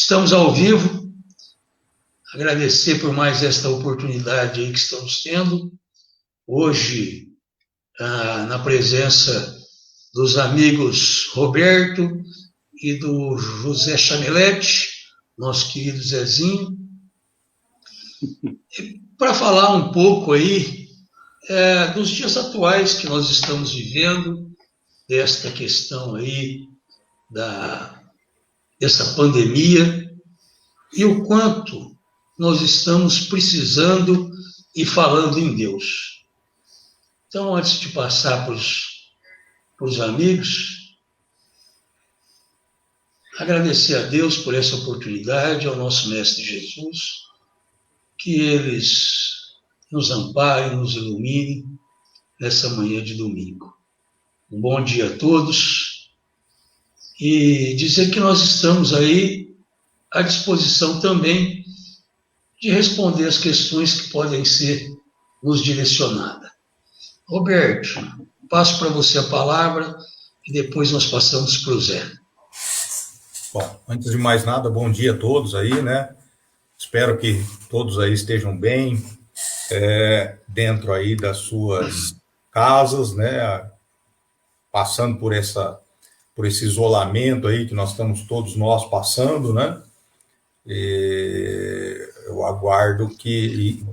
Estamos ao vivo. Agradecer por mais esta oportunidade aí que estamos tendo. Hoje, na presença dos amigos Roberto e do José Chamelete, nosso querido Zezinho, para falar um pouco aí dos dias atuais que nós estamos vivendo, desta questão aí dessa pandemia e o quanto nós estamos precisando e falando em Deus. Então, antes de passar para os amigos, agradecer a Deus por essa oportunidade, ao nosso Mestre Jesus, que eles nos amparem, nos iluminem nessa manhã de domingo. Um bom dia a todos e dizer que nós estamos aí à disposição também de responder as questões que podem ser nos direcionadas. Roberto, passo para você a palavra e depois nós passamos para o Zé. Bom, antes de mais nada, bom dia a todos aí, né? Espero que todos aí estejam bem, dentro aí das suas casas, né? Passando por esse isolamento aí que nós estamos todos nós passando, né? E eu aguardo e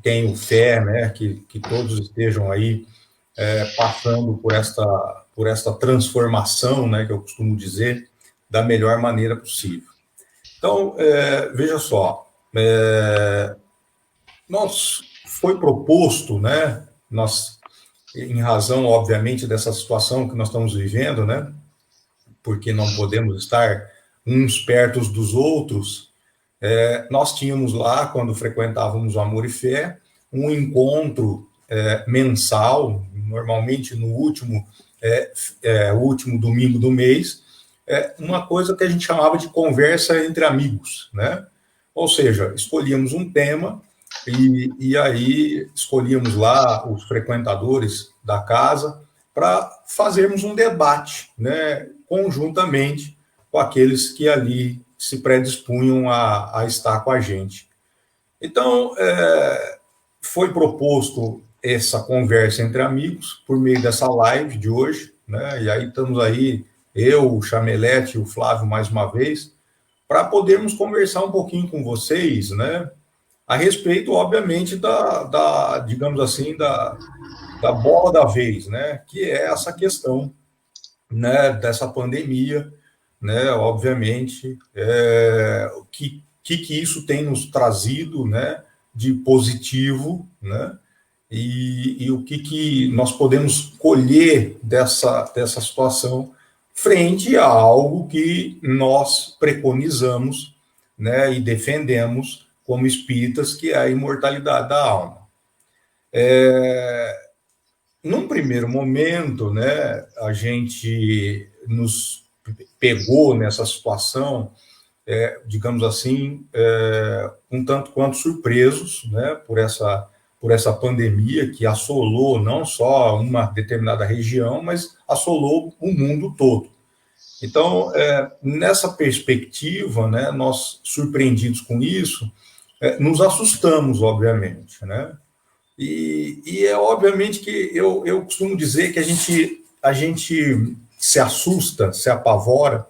tenho fé, né? Que todos estejam aí passando por esta transformação, né? Que eu costumo dizer, da melhor maneira possível. Então, veja só, foi proposto, né? Nós, em razão, obviamente, dessa situação que nós estamos vivendo, né? Porque não podemos estar uns perto dos outros, nós tínhamos lá, quando frequentávamos o Amor e Fé, um encontro mensal, normalmente no último domingo do mês, uma coisa que a gente chamava de conversa entre amigos, né? Ou seja, escolhíamos um tema e aí escolhíamos lá os frequentadores da casa para fazermos um debate, né, conjuntamente com aqueles que ali se predispunham a estar com a gente. Então, foi proposto essa conversa entre amigos por meio dessa live de hoje, né, e aí estamos aí, eu, o Chamelete e o Flávio mais uma vez, para podermos conversar um pouquinho com vocês, né, a respeito, obviamente, digamos assim, da bola da vez, né, que é essa questão, né, dessa pandemia, né, obviamente, o que isso tem nos trazido, né, de positivo, né, e o que nós podemos colher dessa situação frente a algo que nós preconizamos, né, e defendemos como espíritas, que é a imortalidade da alma. Num primeiro momento, né, a gente nos pegou nessa situação, digamos assim, um tanto quanto surpresos, né, por essa pandemia que assolou não só uma determinada região, mas assolou o mundo todo. Então, nessa perspectiva, né, nós, surpreendidos com isso, nos assustamos, obviamente, né? E é obviamente que eu costumo dizer que a gente se assusta, se apavora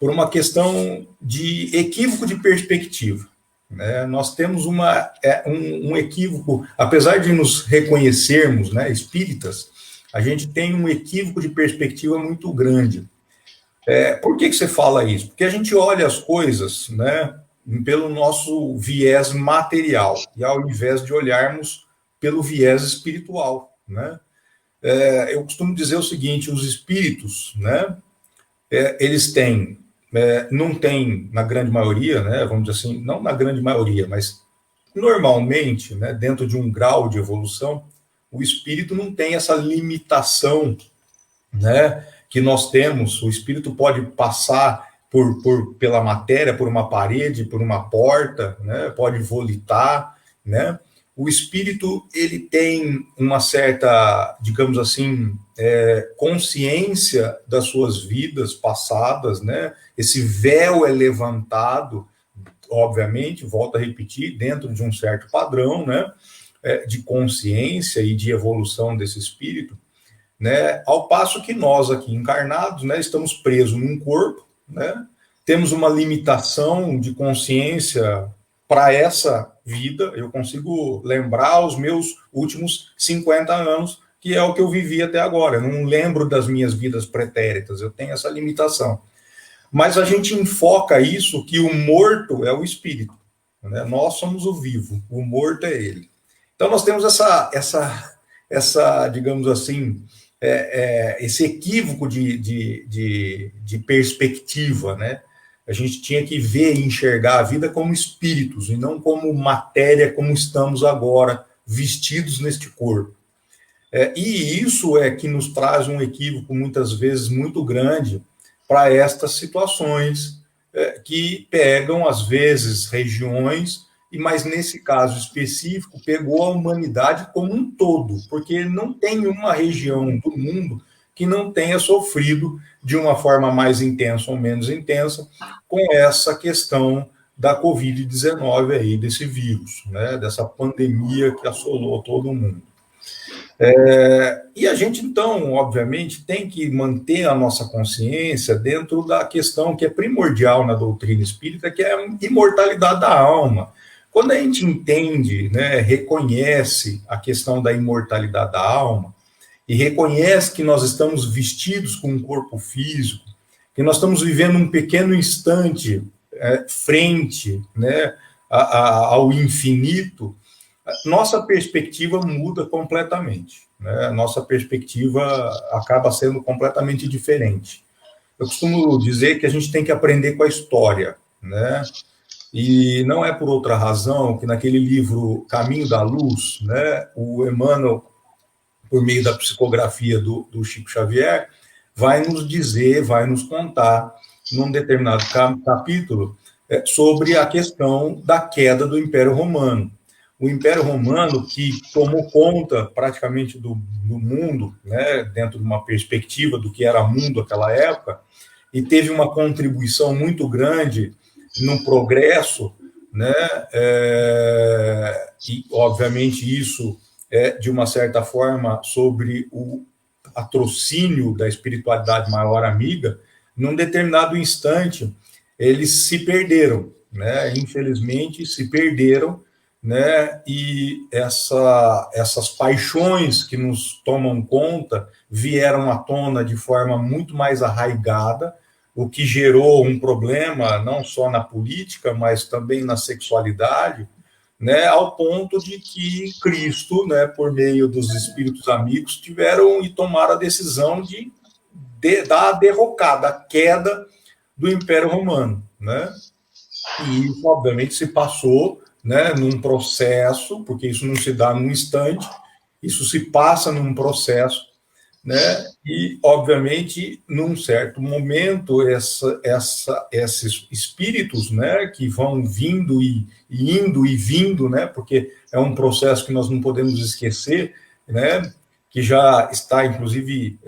por uma questão de equívoco de perspectiva, né? Nós temos um equívoco, apesar de nos reconhecermos, né, espíritas, a gente tem um equívoco de perspectiva muito grande. Por que você fala isso? Porque a gente olha as coisas, né, pelo nosso viés material, e ao invés de olharmos pelo viés espiritual, né? Eu costumo dizer o seguinte: os espíritos, né, eles têm, não têm, na grande maioria, né, vamos dizer assim, não na grande maioria, mas normalmente, né, dentro de um grau de evolução, o espírito não tem essa limitação, né, que nós temos. O espírito pode passar pela matéria, por uma parede, por uma porta, né, pode volitar, né, o espírito ele tem uma certa, digamos assim, consciência das suas vidas passadas, né? Esse véu é levantado, obviamente, volto a repetir, dentro de um certo padrão, né? De consciência e de evolução desse espírito, né? Ao passo que nós aqui encarnados, né, estamos presos num corpo, né? Temos uma limitação de consciência para essa vida. Eu consigo lembrar os meus últimos 50 anos, que é o que eu vivi até agora. Eu não lembro das minhas vidas pretéritas, eu tenho essa limitação. Mas a gente enfoca isso, que o morto é o espírito, né? Nós somos o vivo, o morto é ele. Então nós temos essa digamos assim, esse equívoco de perspectiva, né? A gente tinha que ver e enxergar a vida como espíritos e não como matéria, como estamos agora, vestidos neste corpo. E isso é que nos traz um equívoco, muitas vezes, muito grande para estas situações que pegam, às vezes, regiões, mas nesse caso específico, pegou a humanidade como um todo, porque não tem uma região do mundo que não tenha sofrido de uma forma mais intensa ou menos intensa com essa questão da Covid-19 aí, desse vírus, né, dessa pandemia que assolou todo mundo. E a gente, então, obviamente, tem que manter a nossa consciência dentro da questão que é primordial na doutrina espírita, que é a imortalidade da alma. Quando a gente entende, né, reconhece a questão da imortalidade da alma, e reconhece que nós estamos vestidos com um corpo físico, que nós estamos vivendo um pequeno instante frente, né, ao infinito, nossa perspectiva muda completamente, né? Nossa perspectiva acaba sendo completamente diferente. Eu costumo dizer que a gente tem que aprender com a história, né? E não é por outra razão que naquele livro Caminho da Luz, né, o Emmanuel, por meio da psicografia do Chico Xavier, vai nos dizer, vai nos contar, num determinado capítulo, sobre a questão da queda do Império Romano. O Império Romano, que tomou conta praticamente do mundo, né, dentro de uma perspectiva do que era mundo naquela época, e teve uma contribuição muito grande no progresso, né, e, obviamente, isso de uma certa forma, sobre o patrocínio da espiritualidade maior amiga, num determinado instante, eles se perderam, né? Infelizmente, se perderam, né? E essas paixões que nos tomam conta vieram à tona de forma muito mais arraigada, o que gerou um problema não só na política, mas também na sexualidade, né, ao ponto de que Cristo, né, por meio dos espíritos amigos, tiveram e tomaram a decisão de dar a derrocada, a queda do Império Romano, né? E isso, obviamente, se passou, né, num processo, porque isso não se dá num instante, isso se passa num processo, né? E, obviamente, num certo momento, esses espíritos, né, que vão vindo e indo e vindo, né, porque é um processo que nós não podemos esquecer, né, que já está, inclusive,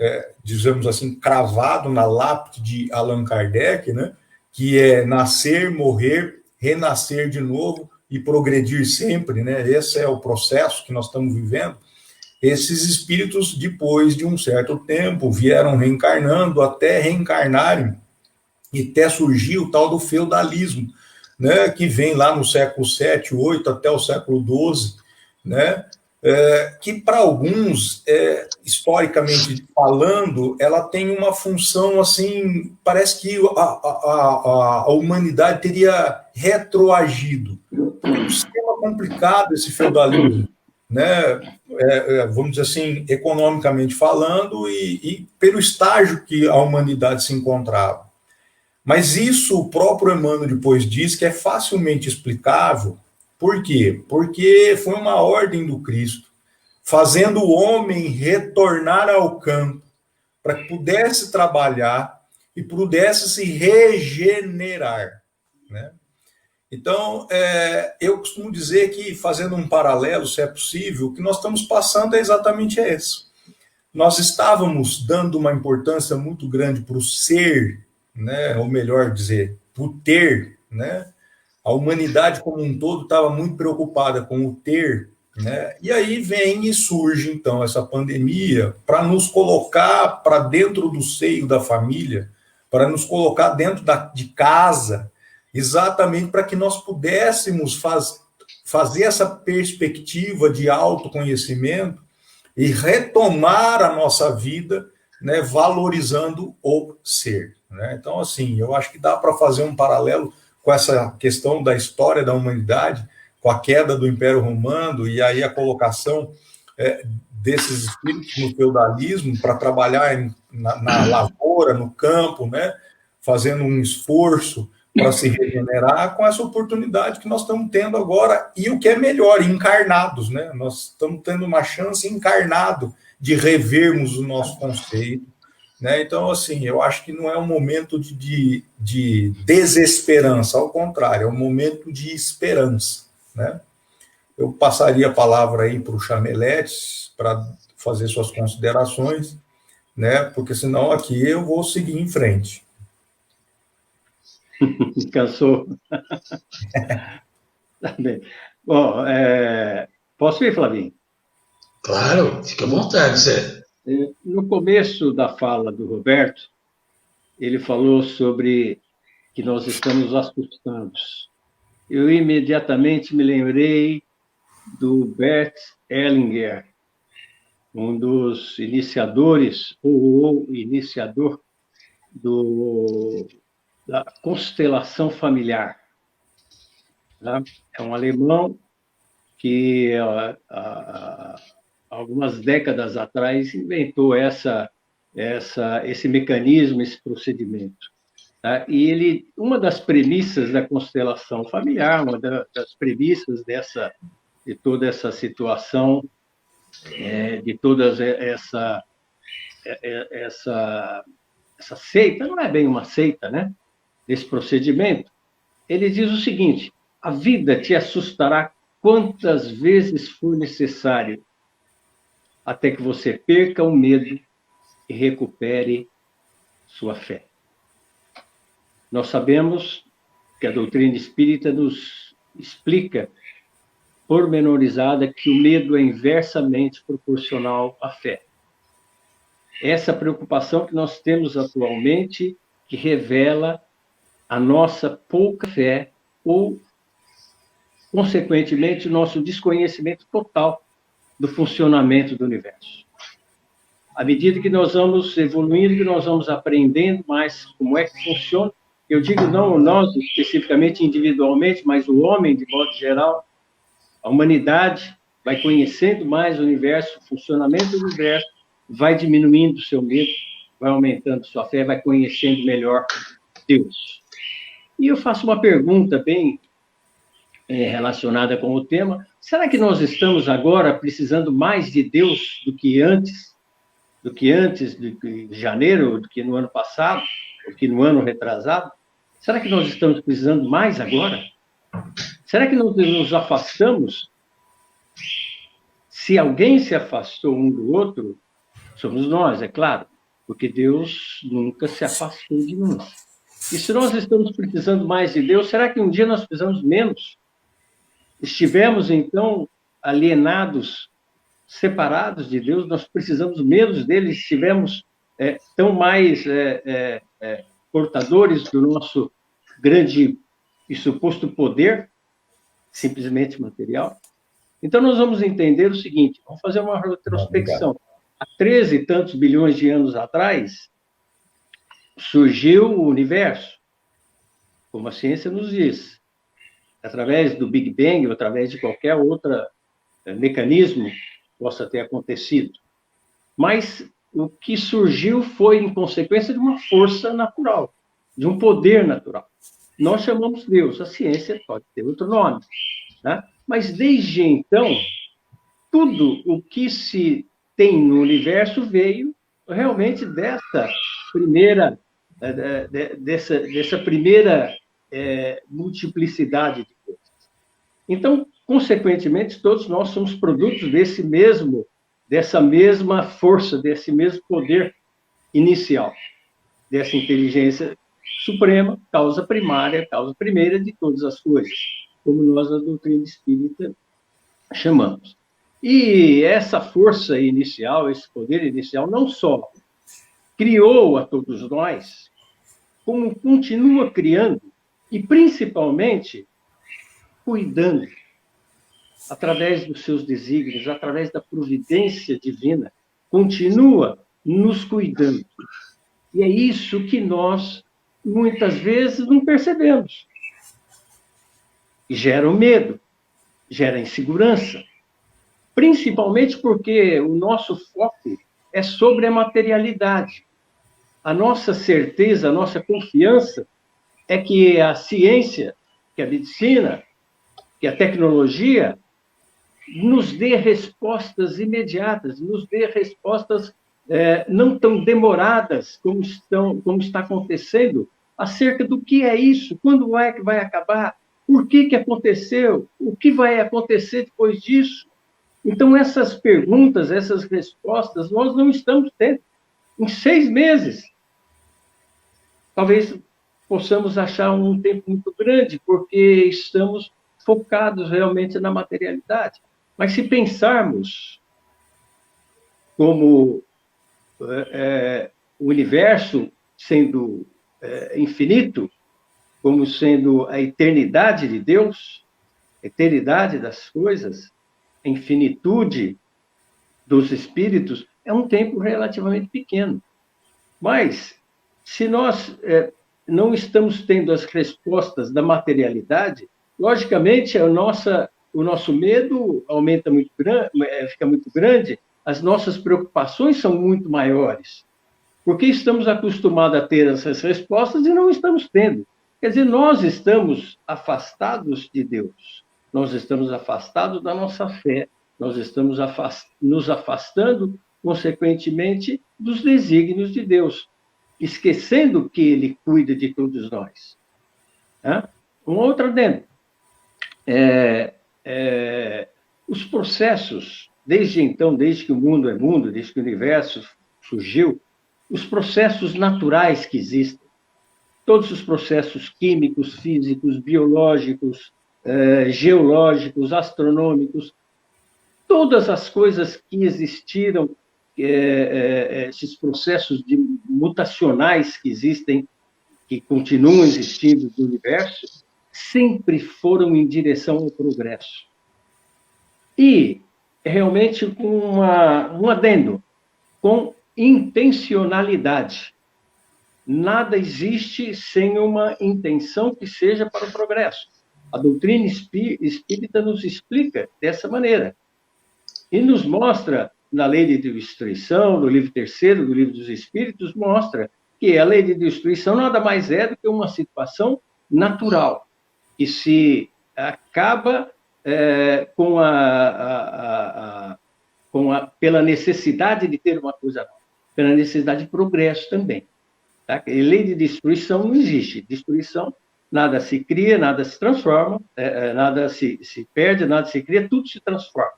digamos assim, cravado na lápide de Allan Kardec, né, que é nascer, morrer, renascer de novo e progredir sempre, né? Esse é o processo que nós estamos vivendo. Esses espíritos, depois de um certo tempo, vieram reencarnando até reencarnarem e até surgir o tal do feudalismo, né, que vem lá no século VII, VIII, até o século XII, né, que para alguns, historicamente falando, ela tem uma função assim, parece que a humanidade teria retroagido. É um sistema complicado esse feudalismo, né? Vamos dizer assim, economicamente falando, e pelo estágio que a humanidade se encontrava. Mas isso o próprio Emmanuel depois diz que é facilmente explicável. Por quê? Porque foi uma ordem do Cristo, fazendo o homem retornar ao campo, para que pudesse trabalhar e pudesse se regenerar, né? Então, eu costumo dizer que, fazendo um paralelo, se é possível, o que nós estamos passando é exatamente esse. Nós estávamos dando uma importância muito grande para o ser, né? Ou melhor dizer, para o ter, né? A humanidade como um todo estava muito preocupada com o ter, né? E aí vem e surge, então, essa pandemia para nos colocar para dentro do seio da família, para nos colocar dentro de casa, exatamente para que nós pudéssemos fazer essa perspectiva de autoconhecimento e retomar a nossa vida, né, valorizando o ser, né? Então, assim, eu acho que dá para fazer um paralelo com essa questão da história da humanidade, com a queda do Império Romano e aí a colocação desses espíritos no feudalismo para trabalhar na lavoura, no campo, né, fazendo um esforço para se regenerar, com essa oportunidade que nós estamos tendo agora, e o que é melhor, encarnados, né? Nós estamos tendo uma chance encarnado de revermos o nosso conceito, né? Então, assim, eu acho que não é um momento de desesperança, ao contrário, é um momento de esperança, né? Eu passaria a palavra aí para o Chamelete para fazer suas considerações, né? Porque senão aqui eu vou seguir em frente. Cansou. Tá bem. Bom, posso ir, Flavinho? Claro, fica à vontade, Zé. No começo da fala do Roberto, ele falou sobre que nós estamos assustados. Eu imediatamente me lembrei do Bert Hellinger, um dos iniciadores, ou iniciador da constelação familiar. Tá? É um alemão que, algumas décadas atrás, inventou esse mecanismo, esse procedimento. Tá? E uma das premissas da constelação familiar, uma das premissas de toda essa situação, de toda essa seita, não é bem uma seita, né? Desse procedimento, ele diz o seguinte: a vida te assustará quantas vezes for necessário, até que você perca o medo e recupere sua fé. Nós sabemos que a doutrina espírita nos explica, pormenorizada, que o medo é inversamente proporcional à fé. Essa preocupação que nós temos atualmente, que revela a nossa pouca fé ou, consequentemente, o nosso desconhecimento total do funcionamento do universo. À medida que nós vamos evoluindo, que nós vamos aprendendo mais como é que funciona, eu digo não nós especificamente individualmente, mas o homem de modo geral, a humanidade vai conhecendo mais o universo, o funcionamento do universo, vai diminuindo o seu medo, vai aumentando sua fé, vai conhecendo melhor Deus. E eu faço uma pergunta bem relacionada com o tema: será que nós estamos agora precisando mais de Deus do que antes de janeiro, do que no ano passado, do que no ano retrasado? Será que nós estamos precisando mais agora? Será que nós nos afastamos? Se alguém se afastou um do outro, somos nós, é claro, porque Deus nunca se afastou de nós. E se nós estamos precisando mais de Deus, será que um dia nós precisamos menos? Estivemos, então, alienados, separados de Deus, nós precisamos menos dele, estivemos tão mais portadores do nosso grande e suposto poder, simplesmente material. Então, nós vamos entender o seguinte: vamos fazer uma retrospecção. Há 13 e tantos bilhões de anos atrás, surgiu o universo, como a ciência nos diz, através do Big Bang, ou através de qualquer outro mecanismo que possa ter acontecido. Mas o que surgiu foi em consequência de uma força natural, de um poder natural. Nós chamamos Deus, a ciência pode ter outro nome, né? Mas desde então, tudo o que se tem no universo veio realmente dessa primeira multiplicidade de coisas. Então, consequentemente, todos nós somos produtos dessa mesma força, desse mesmo poder inicial, dessa inteligência suprema, causa primeira de todas as coisas, como nós na doutrina espírita chamamos. E essa força inicial, esse poder inicial, não só criou a todos nós, como continua criando e, principalmente, cuidando, através dos seus desígnios, através da providência divina, continua nos cuidando. E é isso que nós, muitas vezes, não percebemos. E gera o medo, gera insegurança, principalmente porque o nosso foco é sobre a materialidade. A nossa certeza, a nossa confiança é que a ciência, que a medicina, que a tecnologia nos dê respostas imediatas, nos dê respostas não tão demoradas como está acontecendo, acerca do que é isso, quando é que vai acabar, por que aconteceu, o que vai acontecer depois disso. Então, essas perguntas, essas respostas, nós não estamos tendo. Em 6 meses, talvez possamos achar um tempo muito grande, porque estamos focados realmente na materialidade. Mas se pensarmos como o universo sendo infinito, como sendo a eternidade de Deus, a eternidade das coisas, a infinitude dos espíritos, é um tempo relativamente pequeno. Mas, se nós não estamos tendo as respostas da materialidade, logicamente, o nosso medo aumenta muito fica muito grande, as nossas preocupações são muito maiores, porque estamos acostumados a ter essas respostas e não estamos tendo. Quer dizer, nós estamos afastados de Deus, nós estamos afastados da nossa fé, nós estamos nos afastando, consequentemente, dos desígnios de Deus, esquecendo que Ele cuida de todos nós. Um outro adendo. Os processos, desde que o mundo é mundo, desde que o universo surgiu, os processos naturais que existem, todos os processos químicos, físicos, biológicos, geológicos, astronômicos, todas as coisas que existiram, esses processos mutacionais que existem, que continuam existindo no universo, sempre foram em direção ao progresso. E, realmente, com um adendo, com intencionalidade. Nada existe sem uma intenção que seja para o progresso. A doutrina espírita nos explica dessa maneira. E nos mostra, na lei de destruição, no livro 3º do Livro dos Espíritos, mostra que a lei de destruição nada mais é do que uma situação natural, que se acaba pela necessidade de ter uma coisa nova, pela necessidade de progresso também. Tá? A lei de destruição não existe. Destruição, nada se cria, nada se transforma, nada se perde, nada se cria, tudo se transforma.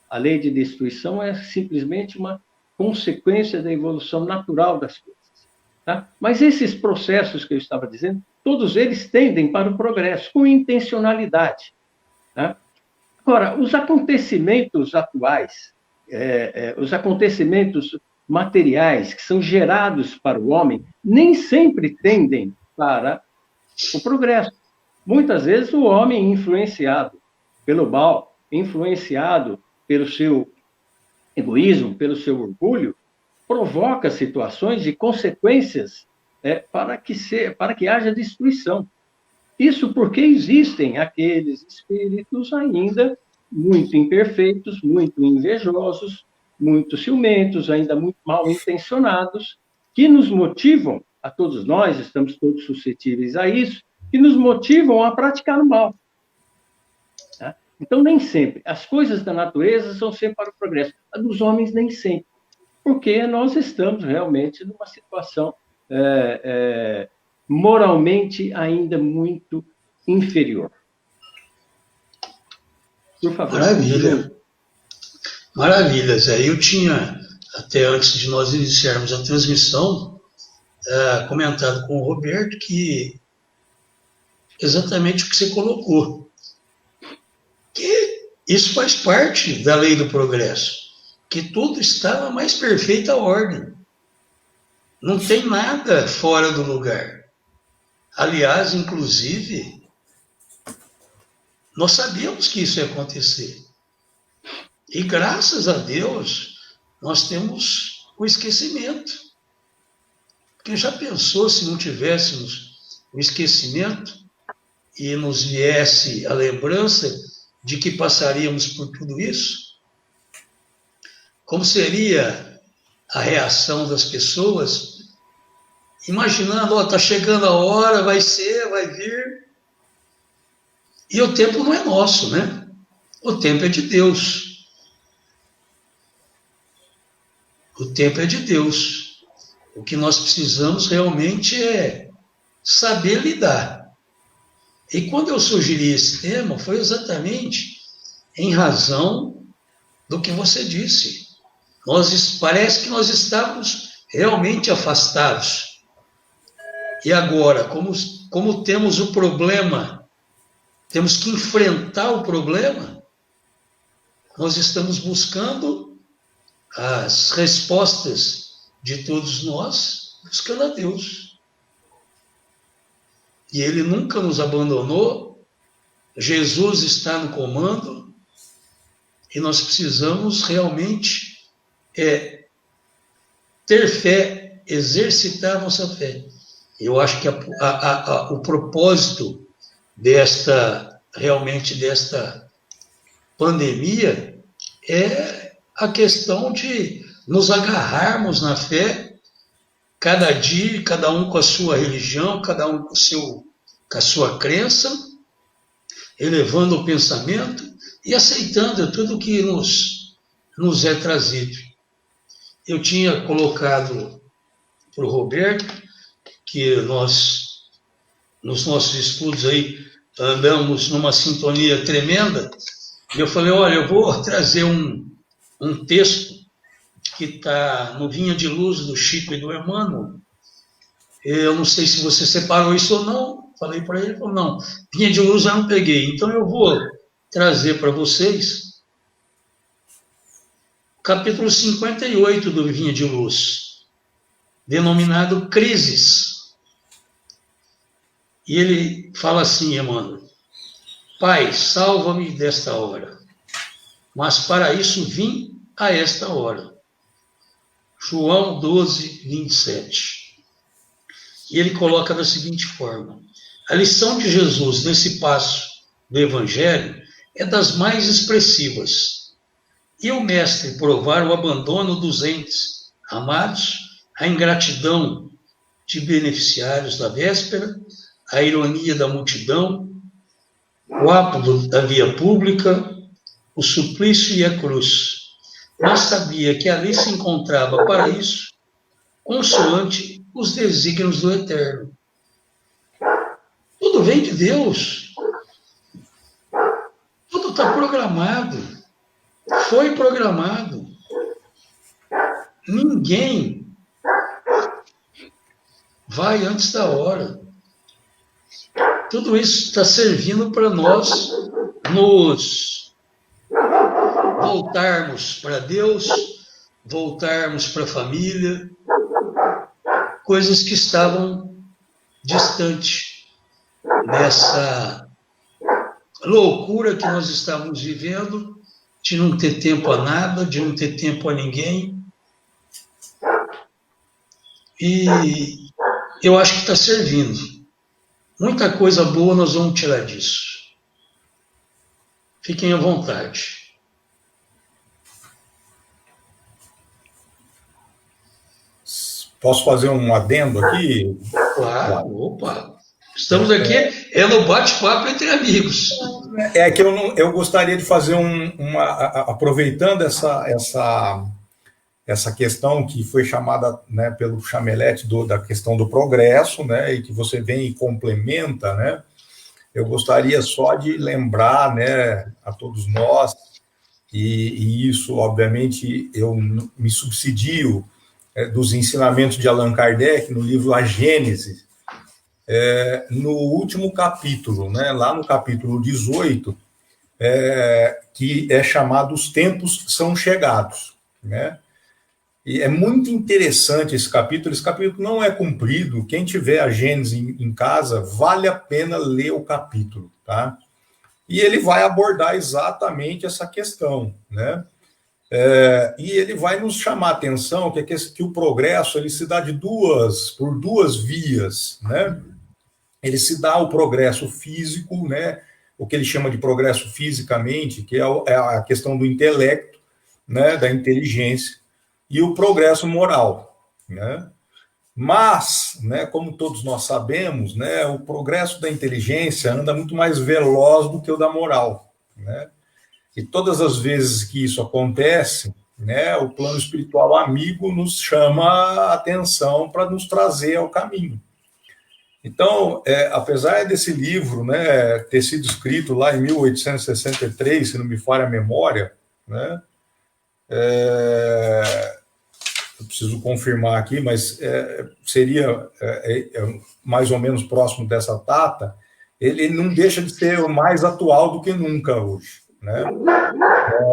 A lei de destruição é simplesmente uma consequência da evolução natural das coisas. Tá? Mas esses processos que eu estava dizendo, todos eles tendem para o progresso, com intencionalidade. Tá? Agora, os acontecimentos atuais, os acontecimentos materiais que são gerados para o homem, nem sempre tendem para o progresso. Muitas vezes o homem, influenciado pelo mal, influenciado pelo seu egoísmo, pelo seu orgulho, provoca situações de consequências para que haja destruição. Isso porque existem aqueles espíritos ainda muito imperfeitos, muito invejosos, muito ciumentos, ainda muito mal intencionados, que nos motivam, a todos nós, estamos todos suscetíveis a isso, que nos motivam a praticar o mal. Tá? Então, nem sempre. As coisas da natureza são sempre para o progresso. A dos homens, nem sempre. Porque nós estamos realmente numa situação moralmente ainda muito inferior. Por favor. Maravilha. Maravilha, Zé. Eu tinha, até antes de nós iniciarmos a transmissão, comentado com o Roberto que exatamente o que você colocou. Que isso faz parte da lei do progresso, que tudo está na mais perfeita ordem. Não tem nada fora do lugar. Aliás, inclusive, nós sabíamos que isso ia acontecer. E graças a Deus, nós temos o esquecimento. Porque já pensou se não tivéssemos o esquecimento e nos viesse a lembrança de que passaríamos por tudo isso? Como seria a reação das pessoas, imaginando, está chegando a hora, vai ser, vai vir. E o tempo não é nosso, né? O tempo é de Deus. O tempo é de Deus. O que nós precisamos realmente é saber lidar. E quando eu sugeri esse tema, foi exatamente em razão do que você disse. Parece que nós estávamos realmente afastados. E agora, como temos o problema, temos que enfrentar o problema, nós estamos buscando as respostas de todos nós, buscando a Deus. E Ele nunca nos abandonou, Jesus está no comando, e nós precisamos realmente ter fé, exercitar a nossa fé. Eu acho que o propósito desta pandemia é a questão de nos agarrarmos na fé, cada dia, cada um com a sua religião, cada um com a sua crença, elevando o pensamento e aceitando tudo que nos é trazido. Eu tinha colocado para o Roberto que nós, nos nossos estudos aí, andamos numa sintonia tremenda, e eu falei, olha, eu vou trazer um texto que está no Vinha de Luz, do Chico e do Emmanuel. Eu não sei se você separou isso ou não. Falei para ele, falou, não, Vinha de Luz eu não peguei. Então eu vou trazer para vocês o capítulo 58 do Vinha de Luz, denominado Crises. E ele fala assim, Emmanuel, Pai, salva-me desta hora, mas para isso vim a esta hora. João 12, 27. E ele coloca da seguinte forma: a lição de Jesus nesse passo do Evangelho é das mais expressivas. E o Mestre provar o abandono dos entes amados, a ingratidão de beneficiários da véspera, a ironia da multidão, o ápodo da via pública, o suplício e a cruz. Mas sabia que ali se encontrava para isso, consoante os desígnios do Eterno. Tudo vem de Deus. Tudo está programado. Foi programado. Ninguém vai antes da hora. Tudo isso está servindo para nós nos voltarmos para Deus, voltarmos para a família, coisas que estavam distantes nessa loucura que nós estávamos vivendo, de não ter tempo a nada, de não ter tempo a ninguém. E eu acho que está servindo. Muita coisa boa nós vamos tirar disso. Fiquem à vontade. Posso fazer um adendo aqui? Claro, opa. Estamos aqui, no bate-papo entre amigos. É que eu gostaria de fazer aproveitando essa essa questão que foi chamada, né, pelo Chamelette da questão do progresso, né, e que você vem e complementa, né, eu gostaria só de lembrar, né, a todos nós, e isso, obviamente, eu me subsidio dos ensinamentos de Allan Kardec no livro A Gênese, no último capítulo, né, lá no capítulo 18, que é chamado Os Tempos São Chegados, né? E é muito interessante esse capítulo não é comprido, quem tiver a Gênese em casa, vale a pena ler o capítulo, tá? E ele vai abordar exatamente essa questão, né? E ele vai nos chamar a atenção que o progresso ele se dá por duas vias, né? Ele se dá o progresso físico, né? O que ele chama de progresso fisicamente, que é a questão do intelecto, né? Da inteligência, e o progresso moral, né? Mas, né, como todos nós sabemos, né, o progresso da inteligência anda muito mais veloz do que o da moral, né? E todas as vezes que isso acontece, né, o plano espiritual amigo nos chama a atenção para nos trazer ao caminho. Então, apesar desse livro, né, ter sido escrito lá em 1863, se não me falha a memória, né, eu preciso confirmar aqui, mas seria mais ou menos próximo dessa data, ele não deixa de ser mais atual do que nunca hoje, né?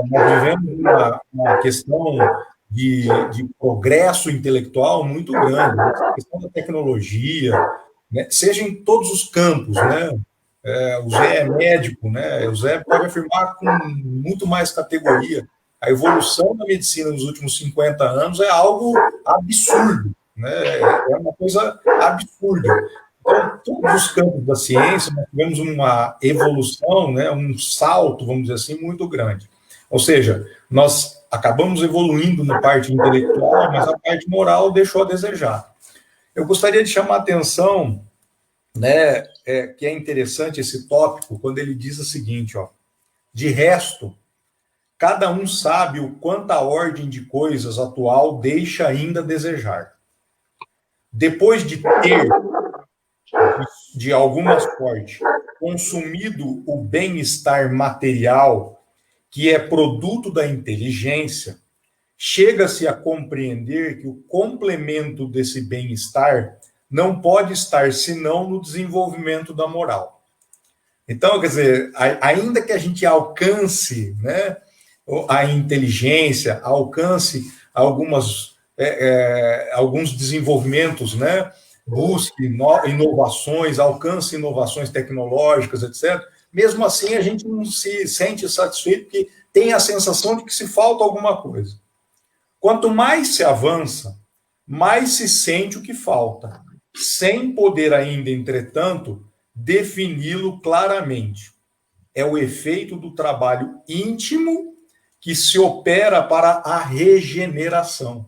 Nós vivemos uma questão de progresso intelectual muito grande, a questão da tecnologia, né? Seja em todos os campos, né? O Zé é médico, né? O Zé pode afirmar com muito mais categoria. A evolução da medicina nos últimos 50 anos é algo absurdo, né? É uma coisa absurda. Então, todos os campos da ciência, nós tivemos uma evolução, né? Um salto, vamos dizer assim, muito grande. Ou seja, nós acabamos evoluindo na parte intelectual, mas a parte moral deixou a desejar. Eu gostaria de chamar a atenção, né, que é interessante esse tópico, quando ele diz o seguinte, ó: de resto, cada um sabe o quanto a ordem de coisas atual deixa ainda a desejar. Depois de ter, de alguma sorte, consumido o bem-estar material, que é produto da inteligência, chega-se a compreender que o complemento desse bem-estar não pode estar senão no desenvolvimento da moral. Então, quer dizer, ainda que a gente alcance, né, a inteligência, alcance alguns desenvolvimentos, né, busque inovações, alcance inovações tecnológicas, etc. Mesmo assim, a gente não se sente satisfeito porque tem a sensação de que se falta alguma coisa. Quanto mais se avança, mais se sente o que falta, sem poder ainda, entretanto, defini-lo claramente. É o efeito do trabalho íntimo que se opera para a regeneração.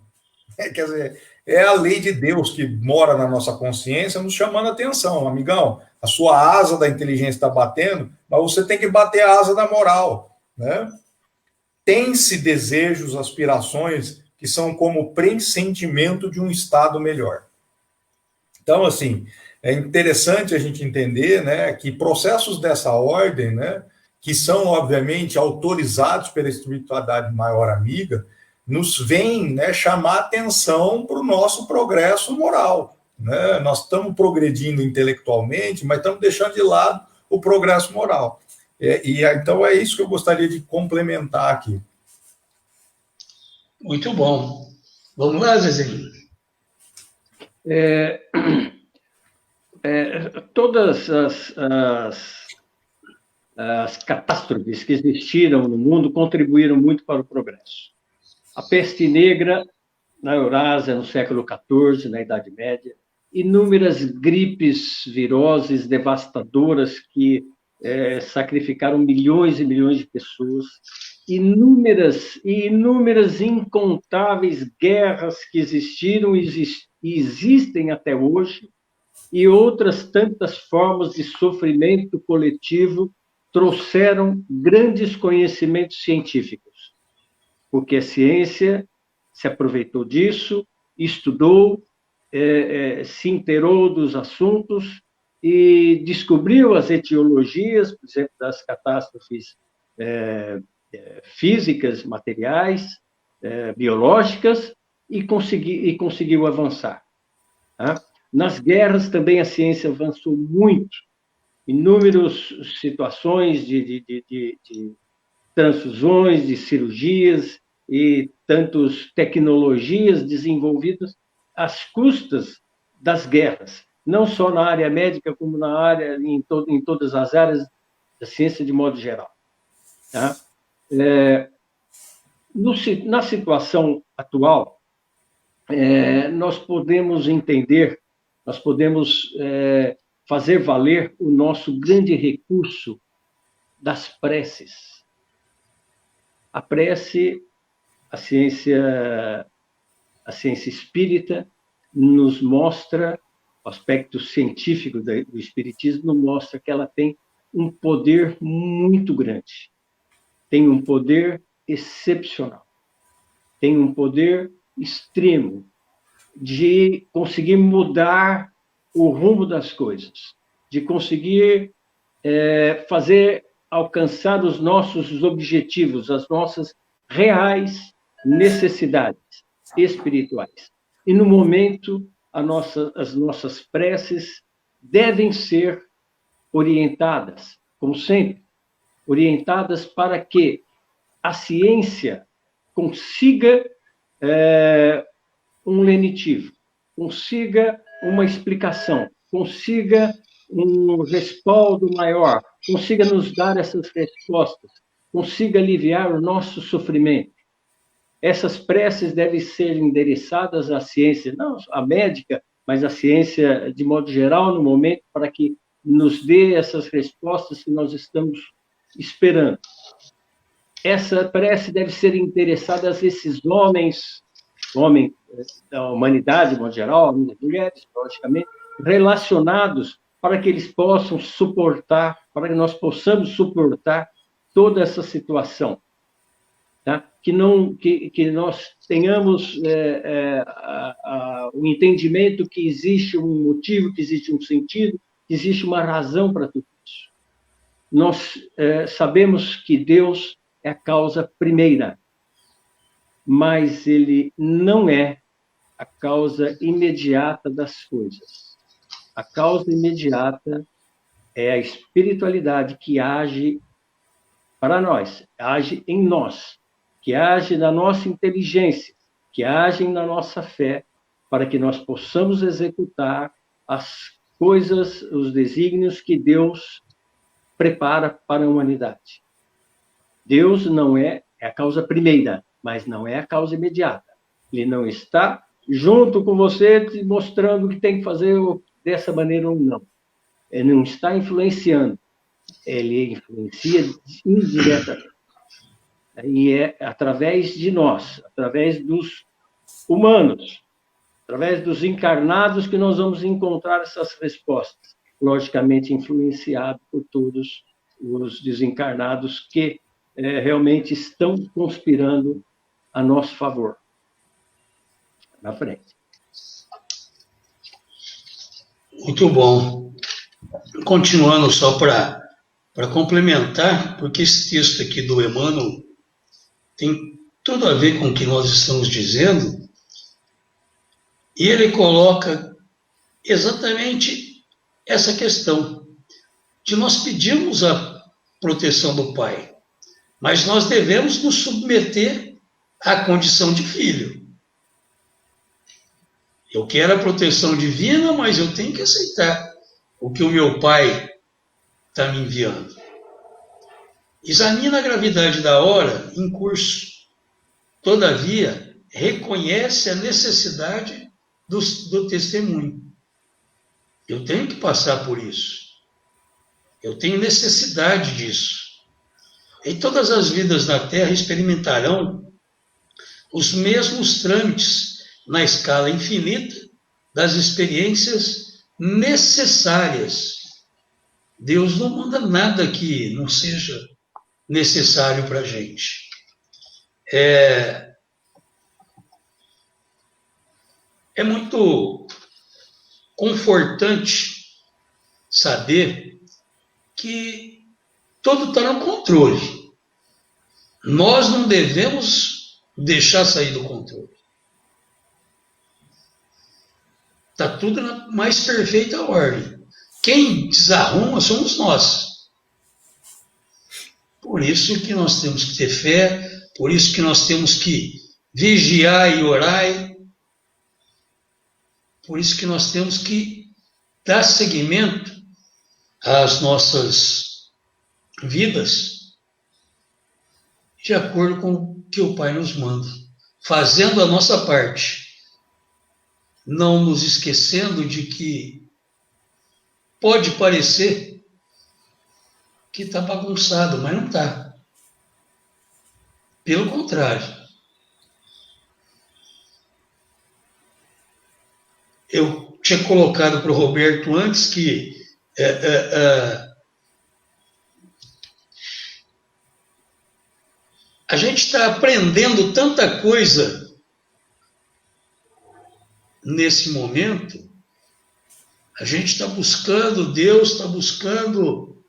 Quer dizer, é a lei de Deus que mora na nossa consciência nos chamando a atenção. Amigão, a sua asa da inteligência está batendo, mas você tem que bater a asa da moral, né? Tem-se desejos, aspirações que são como pressentimento de um estado melhor. Então, assim, é interessante a gente entender, né, que processos dessa ordem, né, que são, obviamente, autorizados pela espiritualidade maior amiga, nos vêm, né, chamar atenção para o nosso progresso moral, né? Nós estamos progredindo intelectualmente, mas estamos deixando de lado o progresso moral. Então, é isso que eu gostaria de complementar aqui. Muito bom. Vamos lá, Zezinho. Todas as catástrofes que existiram no mundo contribuíram muito para o progresso. A peste negra na Eurásia, no século XIV, na Idade Média, inúmeras gripes viroses devastadoras que sacrificaram milhões e milhões de pessoas, inúmeras incontáveis guerras que existiram e existem até hoje, e outras tantas formas de sofrimento coletivo trouxeram grandes conhecimentos científicos, porque a ciência se aproveitou disso, estudou, se inteirou dos assuntos e descobriu as etiologias, por exemplo, das catástrofes físicas, materiais, biológicas, e conseguiu avançar. Tá? Nas guerras também a ciência avançou muito. Inúmeras situações de transfusões, de cirurgias e tantas tecnologias desenvolvidas às custas das guerras, não só na área médica, como na área, em todas as áreas da ciência de modo geral. Tá? Na situação atual, nós podemos entender, nós podemos fazer valer o nosso grande recurso das preces. A prece, a ciência espírita nos mostra, o aspecto científico do espiritismo nos mostra que ela tem um poder muito grande, tem um poder excepcional, tem um poder extremo de conseguir mudar o rumo das coisas, de conseguir alcançar os nossos objetivos, as nossas reais necessidades espirituais. E, no momento, as nossas preces devem ser orientadas, como sempre, orientadas para que a ciência consiga um lenitivo, consiga uma explicação, consiga um respaldo maior, consiga nos dar essas respostas, consiga aliviar o nosso sofrimento. Essas preces devem ser endereçadas à ciência, não à médica, mas à ciência de modo geral, no momento, para que nos dê essas respostas que nós estamos esperando. Essa prece deve ser endereçada a esses homens da humanidade, de modo geral, mulheres, logicamente, relacionados para que eles possam suportar, para que nós possamos suportar toda essa situação. Tá? Que nós tenhamos o entendimento que existe um motivo, que existe um sentido, que existe uma razão para tudo isso. Nós sabemos que Deus é a causa primeira, mas Ele não é a causa imediata das coisas. A causa imediata é a espiritualidade que age para nós, age em nós, que age na nossa inteligência, que age na nossa fé, para que nós possamos executar as coisas, os desígnios que Deus prepara para a humanidade. Deus não é a causa primeira, mas não é a causa imediata. Ele não está junto com você te mostrando o que tem que fazer dessa maneira ou não. Ele não está influenciando. Ele influencia indiretamente. E é através de nós, através dos humanos, através dos encarnados que nós vamos encontrar essas respostas. Logicamente influenciado por todos os desencarnados que realmente estão conspirando a nosso favor. Na frente. Muito bom. Continuando só para complementar, porque esse texto aqui do Emmanuel tem tudo a ver com o que nós estamos dizendo, e ele coloca exatamente essa questão de nós pedirmos a proteção do Pai, mas nós devemos nos submeter à condição de filho. Eu quero a proteção divina, mas eu tenho que aceitar o que o meu Pai está me enviando. Examina a gravidade da hora em curso. Todavia, reconhece a necessidade do testemunho. Eu tenho que passar por isso. Eu tenho necessidade disso. E todas as vidas na Terra experimentarão os mesmos trâmites na escala infinita das experiências necessárias. Deus não manda nada que não seja necessário para a gente. é muito confortante saber que tudo está no controle. Nós não devemos deixar sair do controle. Está tudo na mais perfeita ordem. Quem desarruma somos nós. Por isso que nós temos que ter fé, por isso que nós temos que vigiar e orar, por isso que nós temos que dar seguimento às nossas vidas de acordo com o que o Pai nos manda, fazendo a nossa parte, não nos esquecendo de que pode parecer que está bagunçado, mas não está. Pelo contrário. Eu tinha colocado para o Roberto antes que a gente está aprendendo tanta coisa nesse momento. A gente está buscando, Deus está buscando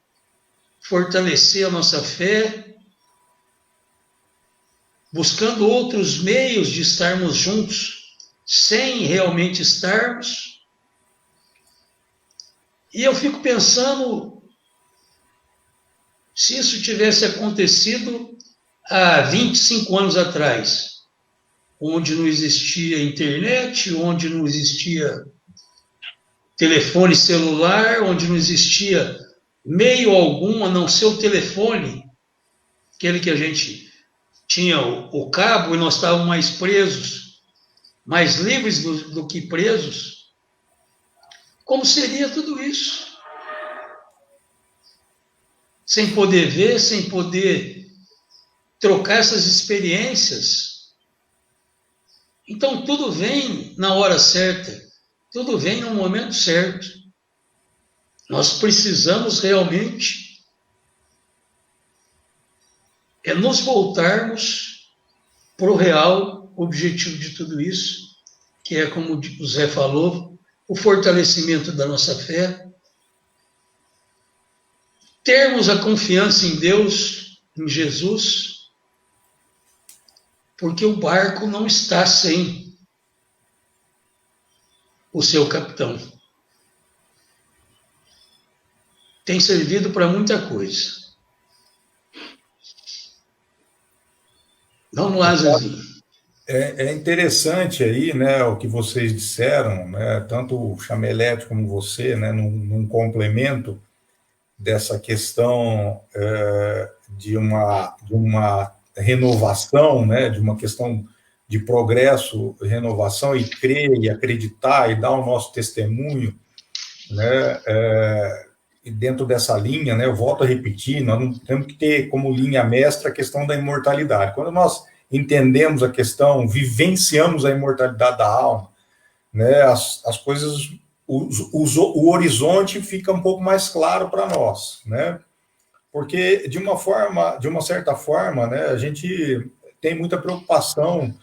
fortalecer a nossa fé, buscando outros meios de estarmos juntos, sem realmente estarmos. E eu fico pensando, se isso tivesse acontecido há 25 anos atrás, onde não existia internet, onde não existia telefone celular, onde não existia meio algum a não ser o telefone, aquele que a gente tinha o cabo e nós estávamos mais presos, mais livres do que presos. Como seria tudo isso? Sem poder ver, sem poder trocar essas experiências. Então, tudo vem na hora certa, tudo vem no momento certo. Nós precisamos realmente nos voltarmos para o real objetivo de tudo isso, que é, como o Zé falou, o fortalecimento da nossa fé, termos a confiança em Deus, em Jesus, porque o barco não está sem o seu capitão. Tem servido para muita coisa. Vamos lá, Zezinho. É interessante aí, né, o que vocês disseram, né, tanto o Chamelete como você, né, num complemento dessa questão de uma renovação, né, de uma questão de progresso, renovação, e crer, e acreditar, e dar o nosso testemunho, né, e dentro dessa linha, né, eu volto a repetir, nós não temos que ter como linha mestra a questão da imortalidade. Quando nós entendemos a questão, vivenciamos a imortalidade da alma, né, as coisas, o horizonte fica um pouco mais claro para nós, né, porque de uma certa forma, né, a gente tem muita preocupação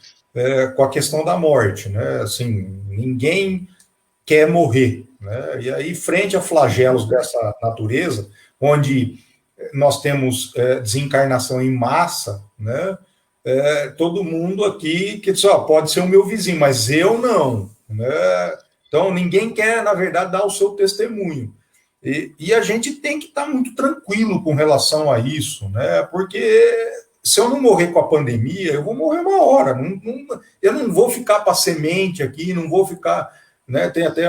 com a questão da morte, né, assim, ninguém quer morrer, né, e aí frente a flagelos dessa natureza, onde nós temos desencarnação em massa, né, todo mundo aqui que só pode ser o meu vizinho, mas eu não, né? Então ninguém quer, na verdade, dar o seu testemunho, e a gente tem que estar muito tranquilo com relação a isso, né? Porque se eu não morrer com a pandemia, eu vou morrer uma hora, eu não vou ficar para semente aqui, não vou ficar, né? Tem até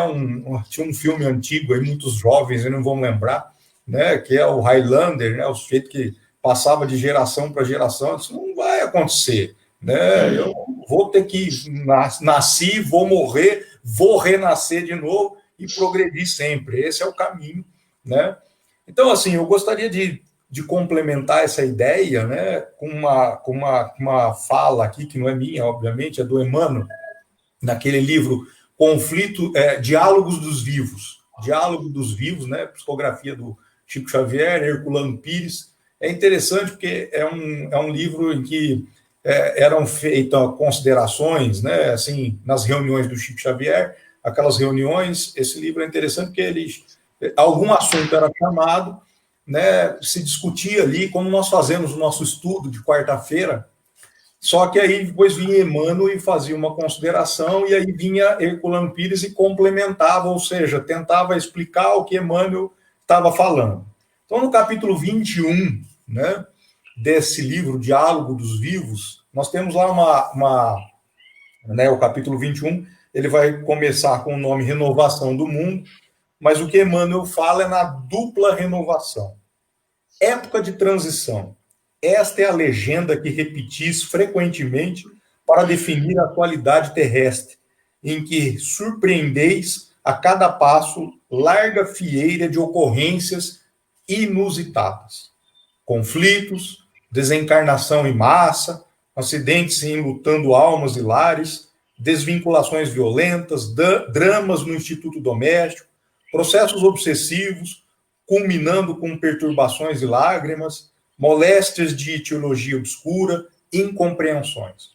tinha um filme antigo aí, muitos jovens não vão lembrar, né? Que é o Highlander, né? O sujeito que passava de geração para geração. Isso não vai acontecer, né? Eu vou ter que nasci, vou morrer, vou renascer de novo e progredir sempre. Esse é o caminho, né? Então, assim, eu gostaria de complementar essa ideia, né, com uma fala aqui, que não é minha, obviamente, é do Emmanuel, naquele livro Diálogos dos Vivos. Diálogo dos Vivos, né? Psicografia do Chico Xavier, Herculano Pires. É interessante porque é um livro em que eram feitas considerações, né, assim, nas reuniões do Chico Xavier, aquelas reuniões. Esse livro é interessante porque algum assunto era chamado, né, se discutia ali, como nós fazemos o nosso estudo de quarta-feira, só que aí depois vinha Emmanuel e fazia uma consideração, e aí vinha Herculano Pires e complementava, ou seja, tentava explicar o que Emmanuel estava falando. Então, no capítulo 21, né, desse livro, Diálogo dos Vivos, nós temos lá né, o capítulo 21, ele vai começar com o nome Renovação do Mundo, mas o que Emmanuel fala é na dupla renovação. Época de transição. Esta é a legenda que repetis frequentemente para definir a atualidade terrestre, em que surpreendeis a cada passo larga fieira de ocorrências inusitadas. Conflitos, desencarnação em massa, acidentes enlutando almas e lares, desvinculações violentas, dramas no instituto doméstico, processos obsessivos, culminando com perturbações e lágrimas, moléstias de teologia obscura, incompreensões.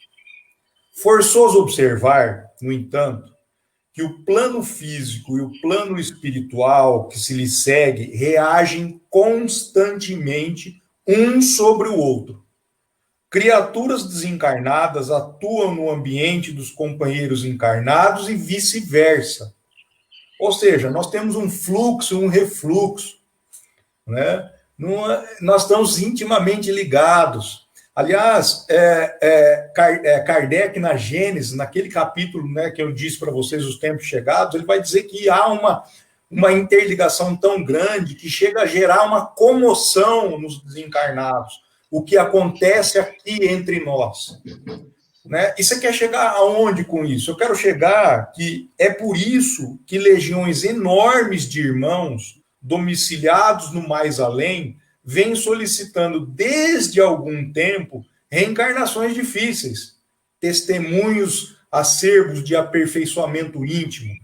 Forçoso observar, no entanto, que o plano físico e o plano espiritual que se lhe segue reagem constantemente um sobre o outro. Criaturas desencarnadas atuam no ambiente dos companheiros encarnados e vice-versa. Ou seja, nós temos um fluxo, um refluxo, né? Nós estamos intimamente ligados. Aliás, Kardec, na Gênesis, naquele capítulo, né, que eu disse para vocês, Os Tempos Chegados, ele vai dizer que há uma interligação tão grande que chega a gerar uma comoção nos desencarnados. O que acontece aqui entre nós. Né? E você quer chegar aonde com isso? Eu quero chegar que é por isso que legiões enormes de irmãos domiciliados no mais além vêm solicitando desde algum tempo reencarnações difíceis, testemunhos acerbos de aperfeiçoamento íntimo,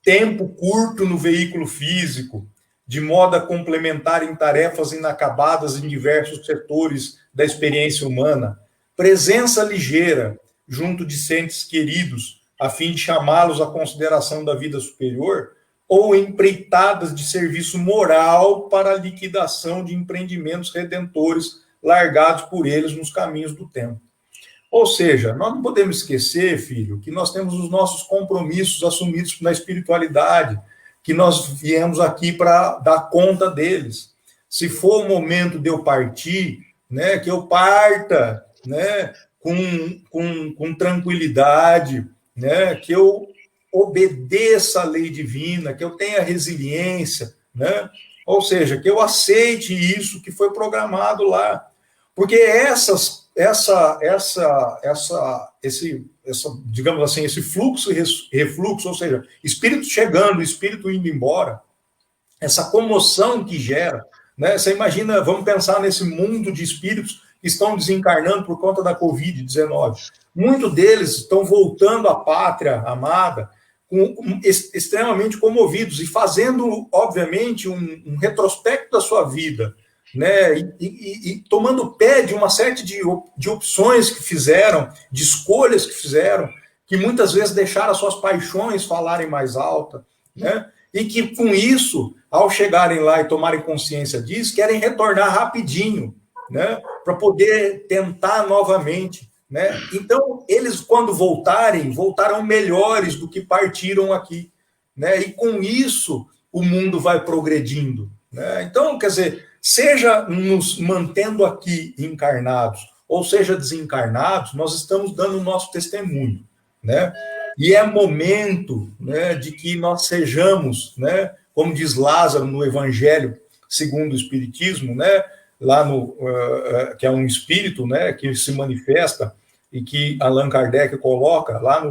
tempo curto no veículo físico, de modo a complementarem tarefas inacabadas em diversos setores da experiência humana, presença ligeira junto de entes queridos, a fim de chamá-los à consideração da vida superior, ou empreitadas de serviço moral para a liquidação de empreendimentos redentores largados por eles nos caminhos do tempo. Ou seja, nós não podemos esquecer, filho, que nós temos os nossos compromissos assumidos na espiritualidade, que nós viemos aqui para dar conta deles. Se for o momento de eu partir, né, que eu parta, né, com tranquilidade, né, que eu obedeça a lei divina, que eu tenha resiliência, né? Ou seja, que eu aceite isso que foi programado lá. Porque digamos assim, esse fluxo e refluxo, ou seja, espírito chegando, espírito indo embora, essa comoção que gera, né? Você imagina, vamos pensar nesse mundo de espíritos que estão desencarnando por conta da Covid-19. Muitos deles estão voltando à pátria amada, extremamente comovidos e fazendo, obviamente, um retrospecto da sua vida, né? E tomando pé de uma série de opções que fizeram, de escolhas que fizeram, que muitas vezes deixaram as suas paixões falarem mais alta, né? E que, com isso, ao chegarem lá e tomarem consciência disso, querem retornar rapidinho, né? Para poder tentar novamente. Né? Então, eles, quando voltarão melhores do que partiram aqui. Né? E com isso, o mundo vai progredindo. Né? Então, quer dizer, seja nos mantendo aqui encarnados, ou seja desencarnados, nós estamos dando o nosso testemunho. Né? E é momento, né, de que nós sejamos, né, como diz Lázaro no Evangelho segundo o Espiritismo, né, lá que é um espírito, né, que se manifesta e que Allan Kardec coloca lá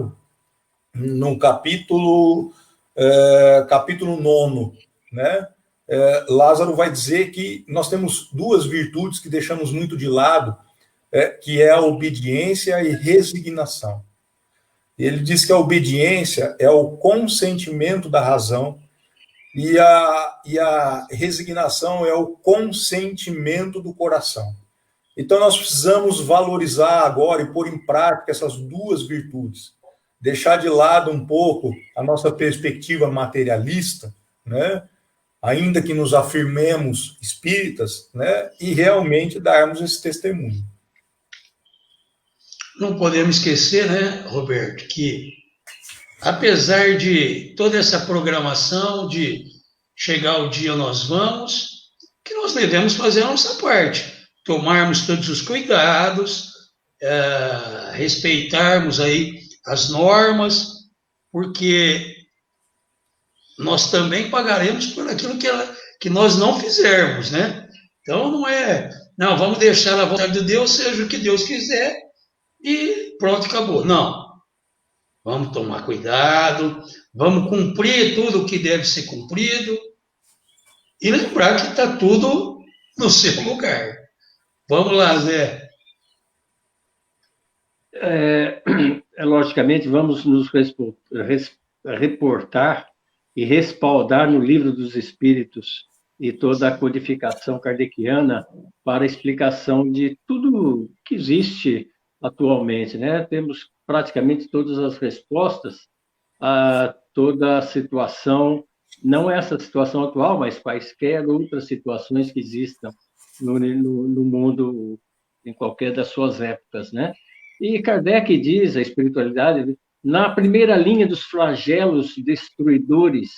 no capítulo 9, né? Lázaro vai dizer que nós temos duas virtudes que deixamos muito de lado, que é a obediência e resignação. Ele diz que a obediência é o consentimento da razão e a resignação é o consentimento do coração. Então, nós precisamos valorizar agora e pôr em prática essas duas virtudes. Deixar de lado um pouco a nossa perspectiva materialista, né? Ainda que nos afirmemos espíritas, né? E realmente darmos esse testemunho. Não podemos esquecer, né, Roberto, que apesar de toda essa programação de chegar o dia nós vamos, que nós devemos fazer a nossa parte, tomarmos todos os cuidados, respeitarmos aí as normas, porque nós também pagaremos por aquilo que nós não fizermos, né? Então não, vamos deixar a vontade de Deus, seja o que Deus quiser, e pronto, acabou. Não. Vamos tomar cuidado, vamos cumprir tudo o que deve ser cumprido e lembrar que está tudo no seu lugar. Vamos lá, Zé. Logicamente, vamos nos reportar e respaldar no Livro dos Espíritos e toda a codificação kardeciana para a explicação de tudo que existe atualmente, né? Temos praticamente todas as respostas a toda a situação, não essa situação atual, mas quaisquer outras situações que existam no mundo em qualquer das suas épocas, né? E Kardec diz, a espiritualidade, na primeira linha dos flagelos destruidores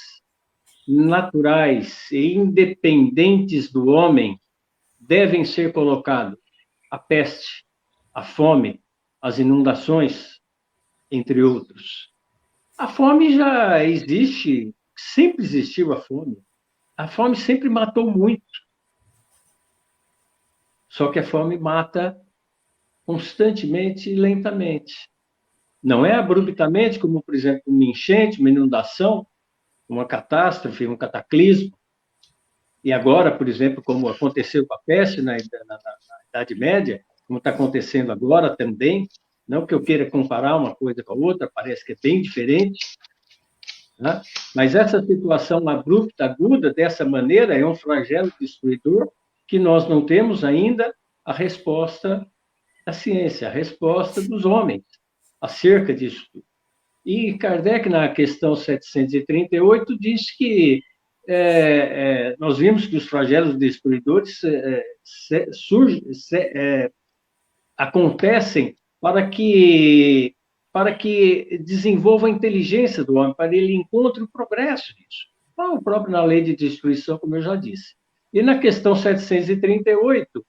naturais e independentes do homem devem ser colocados a peste, a fome, as inundações, entre outros. A fome já existe, sempre existiu a fome. A fome sempre matou muito. Só que a fome mata constantemente e lentamente. Não é abruptamente, como, por exemplo, uma enchente, uma inundação, uma catástrofe, um cataclismo. E agora, por exemplo, como aconteceu com a peste na Idade Média, como está acontecendo agora também, não que eu queira comparar uma coisa com a outra, parece que é bem diferente, né? Mas essa situação abrupta, aguda, dessa maneira, é um flagelo destruidor que nós não temos ainda a resposta da ciência, a resposta dos homens acerca disso tudo. E Kardec, na questão 738, diz que nós vimos que os flagelos destruidores acontecem para que desenvolva a inteligência do homem, para ele encontre o progresso disso. O próprio na lei de destruição, como eu já disse. E na questão 738,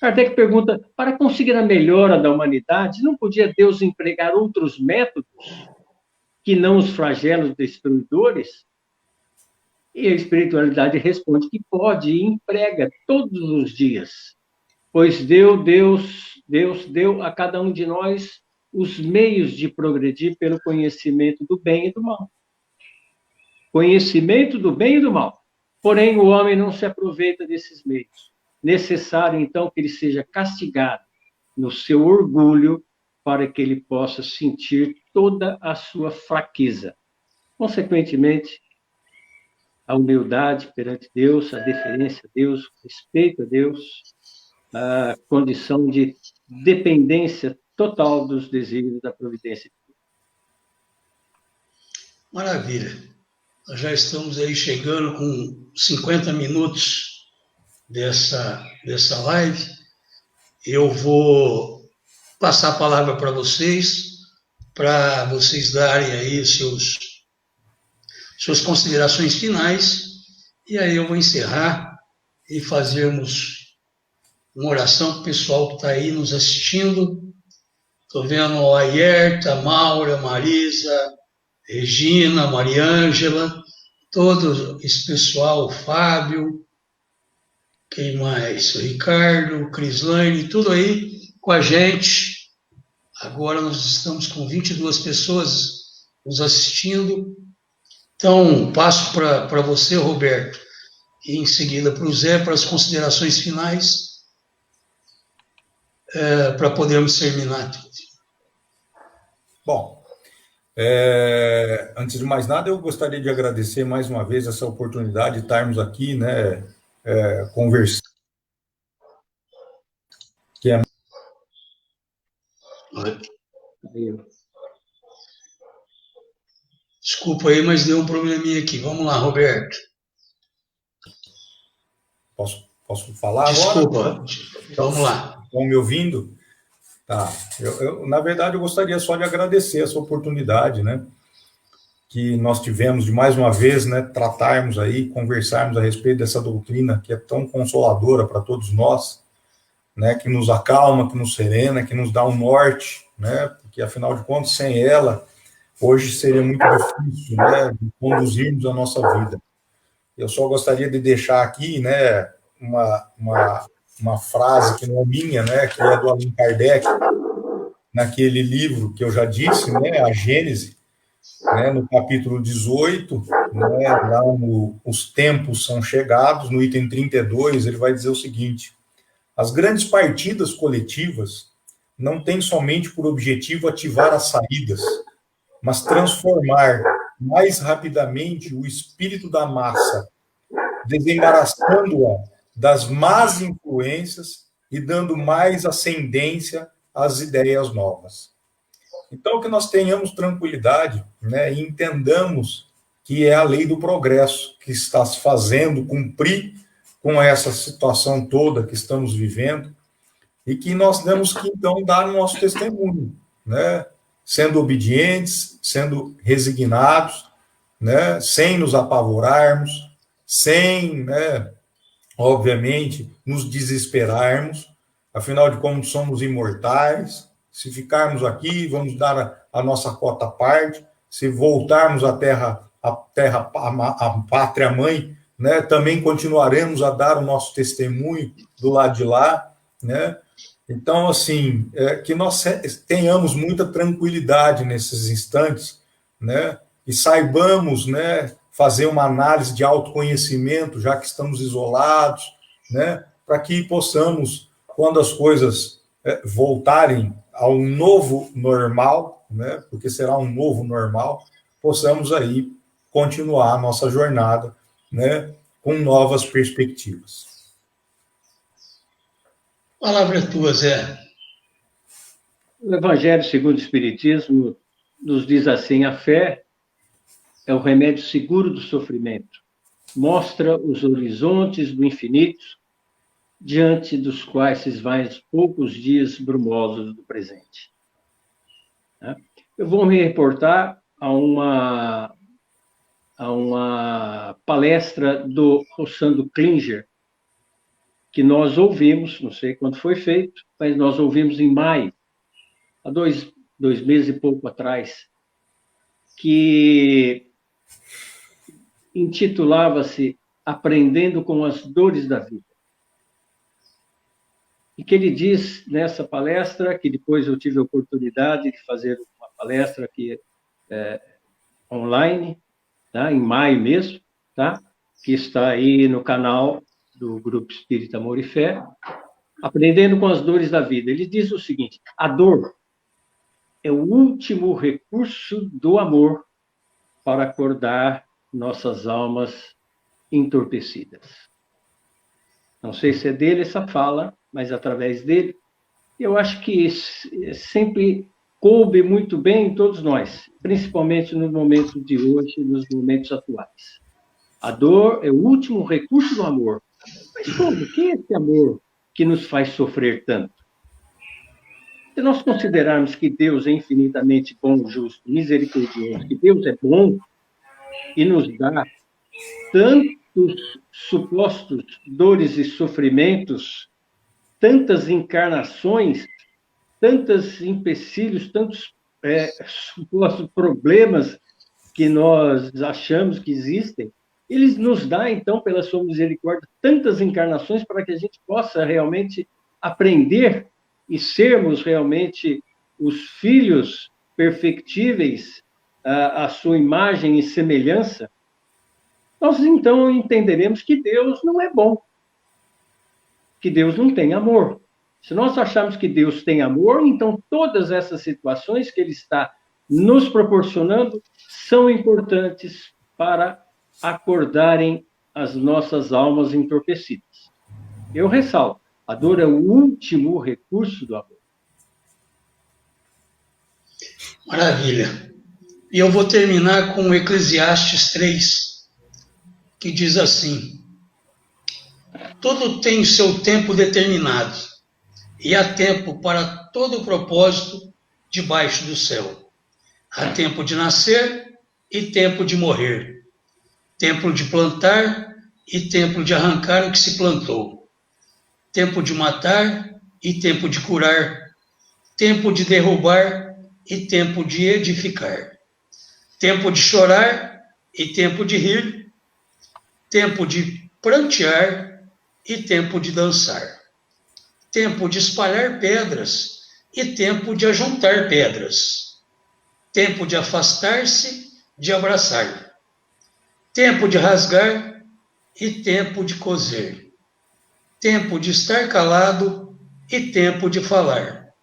Kardec pergunta, para conseguir a melhora da humanidade, não podia Deus empregar outros métodos que não os flagelos destruidores? E a espiritualidade responde que pode e emprega todos os dias, pois Deus deu a cada um de nós os meios de progredir pelo conhecimento do bem e do mal. Conhecimento do bem e do mal. Porém, o homem não se aproveita desses meios. Necessário, então, que ele seja castigado no seu orgulho para que ele possa sentir toda a sua fraqueza. Consequentemente, a humildade perante Deus, a deferência a Deus, o respeito a Deus, a condição de dependência total dos desígnios da providência. Maravilha. Nós já estamos aí chegando com 50 minutos dessa live. Eu vou passar a palavra para vocês darem aí suas considerações finais, e aí eu vou encerrar e fazermos uma oração para o pessoal que está aí nos assistindo. Estou vendo a Ayerta, Maura, Marisa, Regina, Mariângela, todo esse pessoal, o Fábio, quem mais? O Ricardo, Crislane, tudo aí com a gente. Agora nós estamos com 22 pessoas nos assistindo. Então, passo para você, Roberto, e em seguida para o Zé, para as considerações finais, para podermos terminar tudo. Bom, antes de mais nada, eu gostaria de agradecer mais uma vez essa oportunidade de estarmos aqui, né, conversando Desculpa aí, mas deu um probleminha aqui. Vamos lá, Roberto. Posso falar agora? Desculpa. Vamos lá. Estão me ouvindo? Tá. Na verdade, eu gostaria só de agradecer essa oportunidade, né, que nós tivemos de mais uma vez, né, tratarmos aí, conversarmos a respeito dessa doutrina que é tão consoladora para todos nós, né, que nos acalma, que nos serena, que nos dá um norte, né, porque afinal de contas, sem ela, hoje seria muito difícil, né, de conduzirmos a nossa vida. Eu só gostaria de deixar aqui, né, uma frase que não é minha, né, que é do Allan Kardec, naquele livro que eu já disse, né, a Gênese, né, no capítulo 18, né, lá no Os Tempos São Chegados, no item 32, ele vai dizer o seguinte: as grandes partidas coletivas não têm somente por objetivo ativar as saídas, mas transformar mais rapidamente o espírito da massa, desembaraçando-a das más influências e dando mais ascendência às ideias novas. Então, que nós tenhamos tranquilidade, né, e entendamos que é a lei do progresso que está se fazendo cumprir com essa situação toda que estamos vivendo, e que nós temos que, então, dar o nosso testemunho, né, sendo obedientes, sendo resignados, né, sem nos apavorarmos, sem, né, obviamente, nos desesperarmos, afinal de contas, somos imortais. Se ficarmos aqui, vamos dar a nossa quota à parte. Se voltarmos à terra, a pátria mãe, né, também continuaremos a dar o nosso testemunho do lado de lá, né? Então, assim, que nós tenhamos muita tranquilidade nesses instantes, né? E saibamos, né, fazer uma análise de autoconhecimento, já que estamos isolados, né? Para que possamos, quando as coisas voltarem ao novo normal, né? Porque será um novo normal, possamos aí continuar a nossa jornada, né? Com novas perspectivas. A palavra é tua, Zé. O Evangelho segundo o Espiritismo nos diz assim: a fé é o remédio seguro do sofrimento. Mostra os horizontes do infinito, diante dos quais se esvaem os poucos dias brumosos do presente. Eu vou me reportar a uma palestra do Rossando Klinger, que nós ouvimos, não sei quando foi feito, mas nós ouvimos em maio, há dois meses e pouco atrás, que intitulava-se Aprendendo com as Dores da Vida. E que ele diz nessa palestra, que depois eu tive a oportunidade de fazer uma palestra aqui online, tá? Em maio mesmo, tá? Que está aí no canal do Grupo Espírita Amor e Fé, Aprendendo com as Dores da Vida. Ele diz o seguinte: a dor é o último recurso do amor para acordar nossas almas entorpecidas. Não sei se é dele essa fala, mas através dele, eu acho que sempre coube muito bem em todos nós, principalmente no momento de hoje, nos momentos atuais. A dor é o último recurso do amor. Mas como? Que é esse amor que nos faz sofrer tanto? Se nós considerarmos que Deus é infinitamente bom, justo, misericordioso, que Deus é bom e nos dá tantos supostos dores e sofrimentos, tantas encarnações, tantos empecilhos, tantos supostos problemas que nós achamos que existem, ele nos dá, então, pela sua misericórdia, tantas encarnações para que a gente possa realmente aprender e sermos realmente os filhos perfectíveis à sua imagem e semelhança. Nós, então, entenderemos que Deus não é bom, que Deus não tem amor. Se nós acharmos que Deus tem amor, então todas essas situações que Ele está nos proporcionando são importantes para acordarem as nossas almas entorpecidas. Eu ressalto, a dor é o último recurso do amor. Maravilha. E eu vou terminar com Eclesiastes 3, que diz assim: tudo tem o seu tempo determinado, e há tempo para todo o propósito debaixo do céu. Há tempo de nascer e tempo de morrer, tempo de plantar e tempo de arrancar o que se plantou, tempo de matar e tempo de curar, tempo de derrubar e tempo de edificar, tempo de chorar e tempo de rir, tempo de prantear e tempo de dançar, tempo de espalhar pedras e tempo de ajuntar pedras, tempo de afastar-se, de abraçar, tempo de rasgar e tempo de coser, tempo de estar calado e tempo de falar,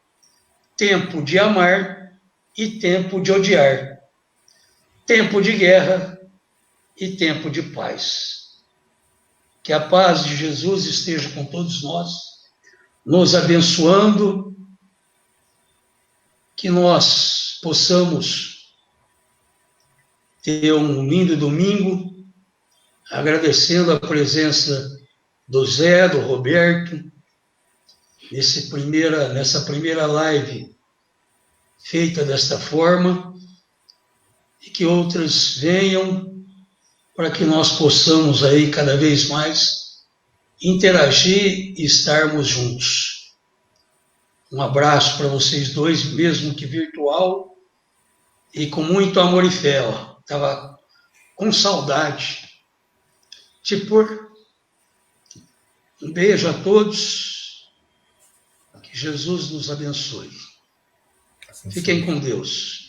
tempo de amar e tempo de odiar, tempo de guerra e tempo de paz. Que a paz de Jesus esteja com todos nós, nos abençoando, que nós possamos ter um lindo domingo, agradecendo a presença do Zé, do Roberto, nessa primeira live feita desta forma, e que outras venham, para que nós possamos aí cada vez mais interagir e estarmos juntos. Um abraço para vocês dois, mesmo que virtual, e com muito amor e fé. Estava com saudade. Um beijo a todos. Que Jesus nos abençoe. Fiquem com Deus.